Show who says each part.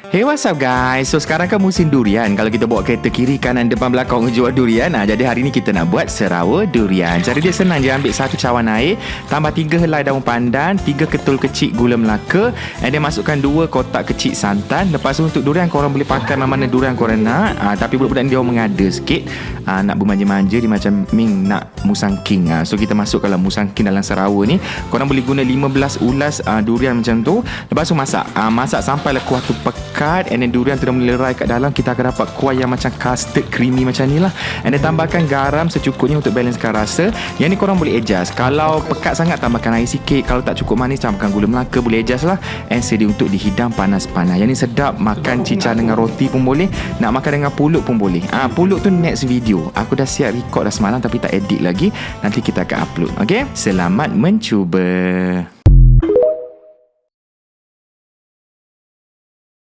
Speaker 1: Hey, what's up guys? So sekarang kan musim durian. Kalau kita bawa kereta kiri, kanan, depan, belakang jual durian. Jadi hari ni kita nak buat serawa durian. Cara dia senang je. Ambil satu cawan air, tambah 3 helai daun pandan, 3 ketul kecil gula Melaka, and then masukkan 2 kotak kecil santan. Lepas tu untuk durian korang boleh pakai mana-mana durian korang nak. Tapi budak-budak ni dia orang mengada sikit. Nak bermanja-manja, dia macam Ming nak musang king. So kita masukkanlah musang king dalam serawa ni. Korang boleh guna 15 ulas durian macam tu. Lepas tu masak. Masak sampailah kuah tu pekat, and then durian tu dah melerai kat dalam. Kita akan dapat kuah yang macam custard creamy macam ni lah. And then tambahkan garam secukupnya untuk balancekan rasa. Yang ni korang boleh adjust. Kalau pekat sangat, tambahkan air sikit. Kalau tak cukup manis, tambahkan gula Melaka. Boleh adjust lah. And sedia untuk dihidang panas-panas. Yang ni sedap. Makan cicah dengan roti pun boleh. Nak makan dengan pulut pun boleh. Pulut tu next video. Aku dah siap record dah semalam tapi tak edit lagi. Nanti kita akan upload. Okay? Selamat mencuba.